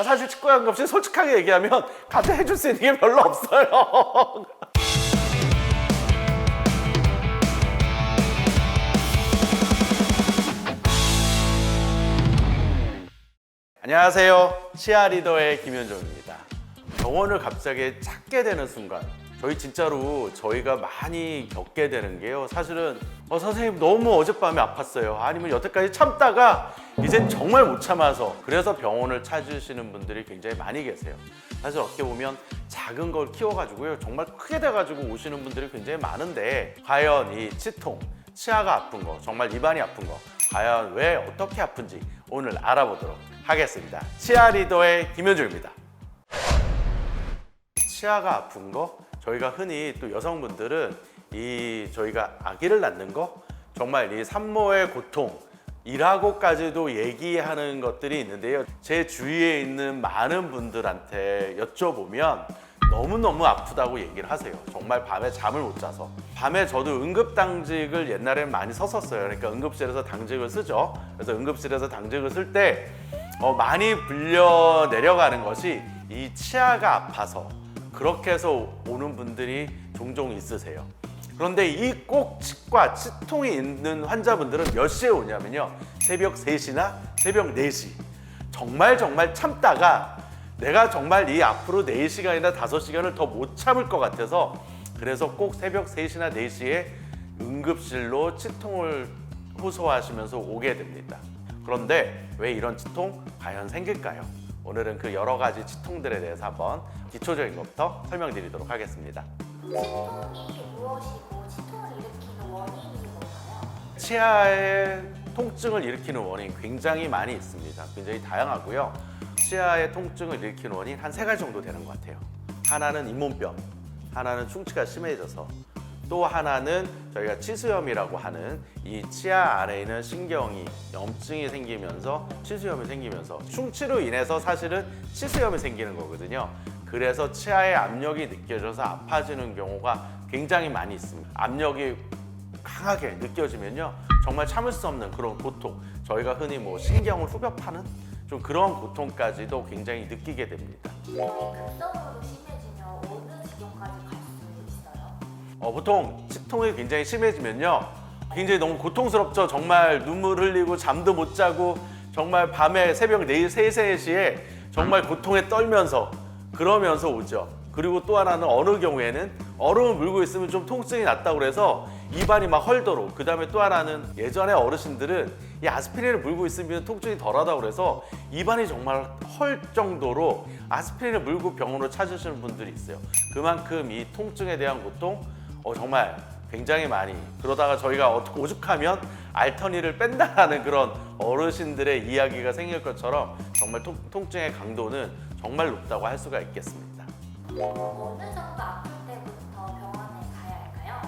사실 치과 응급실 솔직하게 얘기하면 가서 해줄 수 있는 게 별로 없어요. 안녕하세요. 치아 리더의 김현종입니다. 병원을 갑자기 찾게 되는 순간 저희가 많이 겪게 되는 게요. 사실은 선생님 너무 어젯밤에 아팠어요. 아니면 여태까지 참다가 이젠 정말 못 참아서 그래서 병원을 찾으시는 분들이 굉장히 많이 계세요. 사실 어떻게 보면 작은 걸 키워가지고요. 정말 크게 돼가지고 오시는 분들이 굉장히 많은데 과연 이 치통, 치아가 아픈 거, 정말 입안이 아픈 거 과연 왜 어떻게 아픈지 오늘 알아보도록 하겠습니다. 치아 리더의 김현주입니다. 치아가 아픈 거 저희가 흔히 또 여성분들은 저희가 아기를 낳는 거 정말 이 산모의 고통이라고까지도 얘기하는 것들이 있는데요. 제 주위에 있는 많은 분들한테 여쭤보면 너무너무 아프다고 얘기를 하세요. 정말 밤에 잠을 못 자서. 밤에 저도 응급당직을 옛날에는 많이 섰었어요. 그러니까 응급실에서 당직을 쓰죠. 그래서 응급실에서 당직을 쓸 때 많이 불려 내려가는 것이 이 치아가 아파서 그렇게 해서 오는 분들이 종종 있으세요. 그런데 이 꼭 치과, 치통이 있는 환자분들은 몇 시에 오냐면요. 새벽 3시나 새벽 4시. 정말 참다가 내가 정말 이 앞으로 4시간이나 5시간을 더 못 참을 것 같아서 그래서 꼭 새벽 3시나 4시에 응급실로 치통을 호소하시면서 오게 됩니다. 그런데 왜 이런 치통 과연 생길까요? 오늘은 그 여러 가지 치통들에 대해서 한번 기초적인 것부터 설명드리도록 하겠습니다. 치통이 무엇이고 치통을 일으키는 원인이 뭔가요? 치아의 통증을 일으키는 원인 굉장히 많이 있습니다. 굉장히 다양하고요. 치아의 통증을 일으키는 원인 한 3가지 정도 되는 것 같아요. 하나는 잇몸병, 하나는 충치가 심해져서 또 하나는 저희가 치수염이라고 하는 이 치아 안에 있는 신경이 염증이 생기면서 치수염이 생기면서 충치로 인해서 사실은 치수염이 생기는 거거든요. 그래서 치아에 압력이 느껴져서 아파지는 경우가 굉장히 많이 있습니다. 압력이 강하게 느껴지면요 정말 참을 수 없는 그런 고통, 저희가 흔히 신경을 후벼 파는 좀 그런 고통까지도 굉장히 느끼게 됩니다. 치통이 급성으로 심해지면 어느 지경까지 갈 수 있어요? 보통 치통이 굉장히 심해지면요 굉장히 너무 고통스럽죠. 정말 눈물 흘리고 잠도 못 자고 정말 밤에 새벽 4시, 3시에 정말 고통에 떨면서 그러면서 오죠. 그리고 또 하나는 어느 경우에는 얼음을 물고 있으면 좀 통증이 났다고 그래서 입안이 막 헐도록. 그 다음에 또 하나는 예전에 어르신들은 이 아스피린을 물고 있으면 통증이 덜하다고 그래서 입안이 정말 헐 정도로 아스피린을 물고 병원으로 찾으시는 분들이 있어요. 그만큼 이 통증에 대한 고통 정말 굉장히 많이, 그러다가 저희가 오죽하면 알터니를 뺀다라는 그런 어르신들의 이야기가 생길 것처럼 정말 통증의 강도는 정말 높다고 할 수가 있겠습니다. 어느 정도 아플 때부터 병원에 가야 할까요?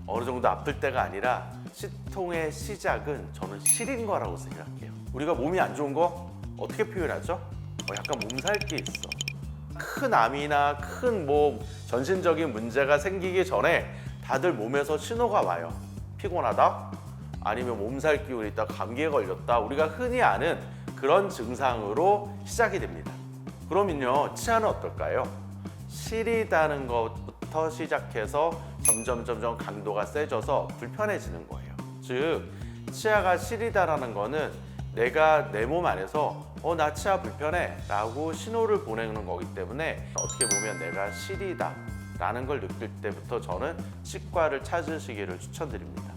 어느 정도 아플 때가 아니라 치통의 시작은 저는 시린 거라고 생각해요. 우리가 몸이 안 좋은 거 어떻게 표현하죠? 약간 몸살기 있어. 큰 암이나 큰 전신적인 문제가 생기기 전에 다들 몸에서 신호가 와요. 피곤하다? 아니면 몸살 기운이 있다, 감기에 걸렸다. 우리가 흔히 아는 그런 증상으로 시작이 됩니다. 그러면요, 치아는 어떨까요? 시리다는 것부터 시작해서 점점 강도가 세져서 불편해지는 거예요. 즉, 치아가 시리다라는 거는 내가 내 몸 안에서 나 치아 불편해 라고 신호를 보내는 거기 때문에 어떻게 보면 내가 시리다 라는 걸 느낄 때부터 저는 치과를 찾으시기를 추천드립니다.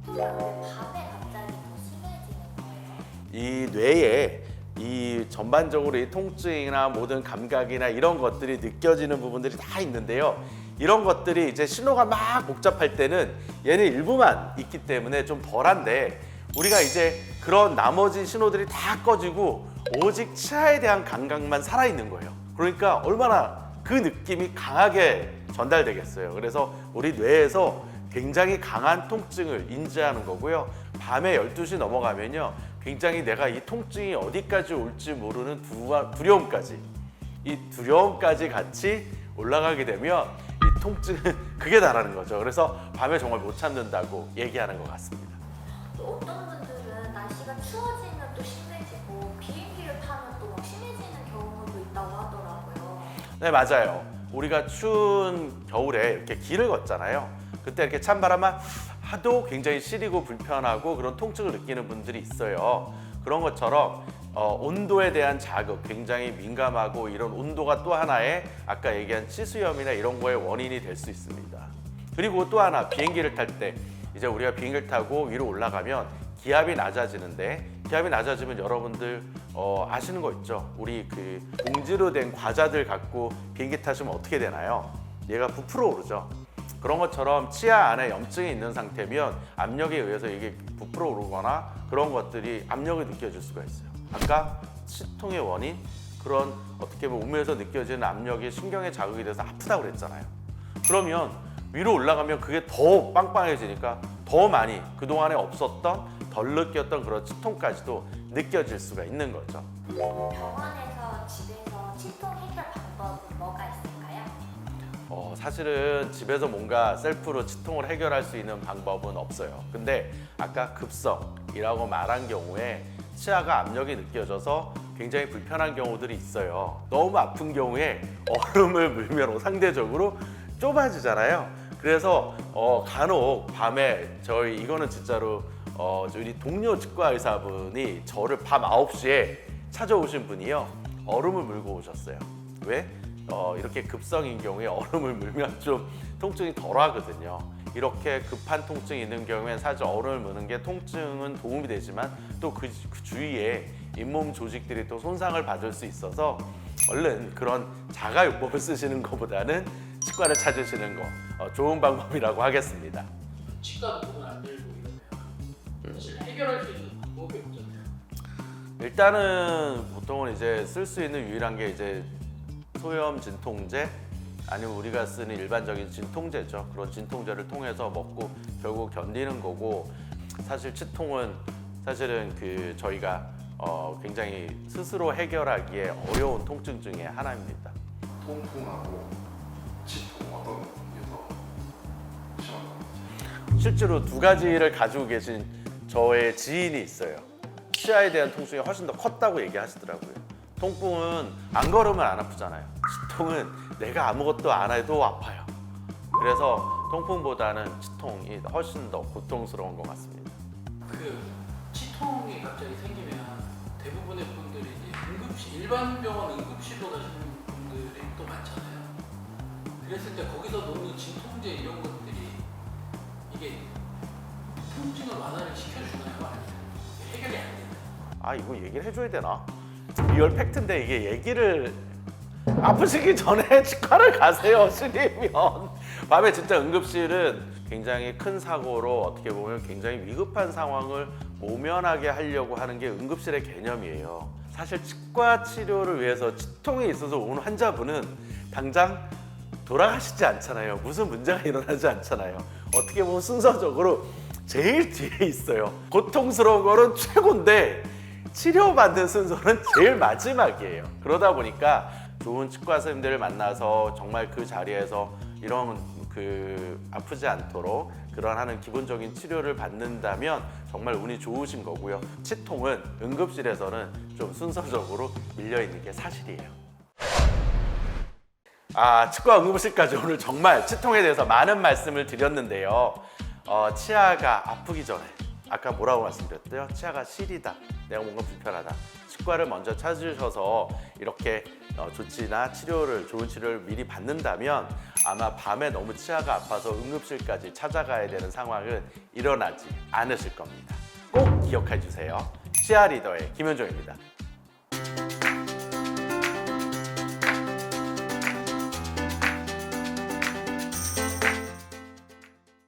밤에 갑자기 더 심해지는 거예요? 이 뇌에 이 전반적으로 이 통증이나 모든 감각이나 이런 것들이 느껴지는 부분들이 다 있는데요. 이런 것들이 이제 신호가 막 복잡할 때는 얘는 일부만 있기 때문에 좀 덜한데 우리가 이제 그런 나머지 신호들이 다 꺼지고 오직 치아에 대한 감각만 살아있는 거예요. 그러니까 얼마나 그 느낌이 강하게 전달되겠어요. 그래서 우리 뇌에서 굉장히 강한 통증을 인지하는 거고요. 밤에 12시 넘어가면요. 굉장히 내가 이 통증이 어디까지 올지 모르는 두려움까지, 이 두려움까지 같이 올라가게 되면 이 통증은 극에 달하는 거죠. 그래서 밤에 정말 못 참는다고 얘기하는 것 같습니다. 또 어떤 분들은 날씨가 추워지면 또 심해지고 비행기를 타면 또 막 심해지는 네, 맞아요. 우리가 추운 겨울에 이렇게 길을 걷잖아요. 그때 이렇게 찬바람만 하도 굉장히 시리고 불편하고 그런 통증을 느끼는 분들이 있어요. 그런 것처럼 온도에 대한 자극, 굉장히 민감하고 이런 온도가 또 하나의 아까 얘기한 치수염이나 이런 거의 원인이 될 수 있습니다. 그리고 또 하나, 비행기를 탈 때 이제 우리가 비행기를 타고 위로 올라가면 기압이 낮아지는데, 기압이 낮아지면 여러분들 아시는 거 있죠? 우리 그 봉지로 된 과자들 갖고 비행기 타시면 어떻게 되나요? 얘가 부풀어 오르죠. 그런 것처럼 치아 안에 염증이 있는 상태면 압력에 의해서 이게 부풀어 오르거나 그런 것들이 압력이 느껴질 수가 있어요. 아까 치통의 원인, 그런 어떻게 보면 몸에서 느껴지는 압력이 신경에 자극이 돼서 아프다고 그랬잖아요. 그러면 위로 올라가면 그게 더 빵빵해지니까 더 많이 그동안에 없었던, 덜 느꼈던 그런 치통까지도 느껴질 수가 있는 거죠. 병원에서 집에서 치통 해결 방법은 뭐가 있을까요? 사실은 집에서 뭔가 셀프로 치통을 해결할 수 있는 방법은 없어요. 근데 아까 급성이라고 말한 경우에 치아가 압력이 느껴져서 굉장히 불편한 경우들이 있어요. 너무 아픈 경우에 얼음을 물면 상대적으로 좁아지잖아요. 그래서 간혹 밤에 이거는 진짜로 우리 동료 치과 의사분이 저를 밤 9시에 찾아오신 분이요. 얼음을 물고 오셨어요. 왜? 이렇게 급성인 경우에 얼음을 물면 좀 통증이 덜 하거든요. 이렇게 급한 통증이 있는 경우엔 사실 얼음을 무는 게 통증은 도움이 되지만 또 그 주위에 잇몸 조직들이 또 손상을 받을 수 있어서 얼른 그런 자가요법을 쓰시는 것보다는 치과를 찾으시는 거 좋은 방법이라고 하겠습니다. 치과도 문을 안 열고 이러면 사실 해결할 수 있는 방법이 없잖아요. 일단은 보통은 이제 쓸 수 있는 유일한 게 이제 소염 진통제, 아니면 우리가 쓰는 일반적인 진통제죠. 그런 진통제를 통해서 먹고 결국 견디는 거고, 사실 치통은 사실은 저희가 굉장히 스스로 해결하기에 어려운 통증 중에 하나입니다. 통풍하고 치통 어떤 게 더 심한가요? 실제로 두 가지를 가지고 계신 저의 지인이 있어요. 치아에 대한 통증이 훨씬 더 컸다고 얘기하시더라고요. 통풍은 안 걸으면 안 아프잖아요. 치통은 내가 아무것도 안 해도 아파요. 그래서 통풍보다는 치통이 훨씬 더 고통스러운 것 같습니다. 그 치통이 갑자기 생기면 대부분의 분들이 이제 응급실, 일반 병원 응급실로 가시는 분들이 또 많잖아요. 그랬을 때 거기서 놓는 진통제 이런 것들이 이게 통증을 완화를 시켜주나요? 아니면 해결이 안 되나요? 이거 얘기를 해줘야 되나? 리얼 팩트인데 이게 얘기를 아프시기 전에 치과를 가세요. 시리면 밤에 진짜 응급실은 굉장히 큰 사고로 어떻게 보면 굉장히 위급한 상황을 모면하게 하려고 하는 게 응급실의 개념이에요. 사실 치과 치료를 위해서 치통이 있어서 온 환자분은 당장 돌아가시지 않잖아요. 무슨 문제가 일어나지 않잖아요. 어떻게 보면 순서적으로 제일 뒤에 있어요. 고통스러운 거는 최고인데 치료받는 순서는 제일 마지막이에요. 그러다 보니까 좋은 치과 선생님들을 만나서 정말 그 자리에서 이런 아프지 않도록 그런 하는 기본적인 치료를 받는다면 정말 운이 좋으신 거고요. 치통은 응급실에서는 좀 순서적으로 밀려 있는 게 사실이에요. 치과 응급실까지 오늘 정말 치통에 대해서 많은 말씀을 드렸는데요. 치아가 아프기 전에 아까 뭐라고 말씀드렸대요? 치아가 시리다, 내가 뭔가 불편하다. 치과를 먼저 찾으셔서 이렇게 조치나 좋은 치료를 미리 받는다면 아마 밤에 너무 치아가 아파서 응급실까지 찾아가야 되는 상황은 일어나지 않으실 겁니다. 꼭 기억해 주세요. 치아 리더의 김현종입니다.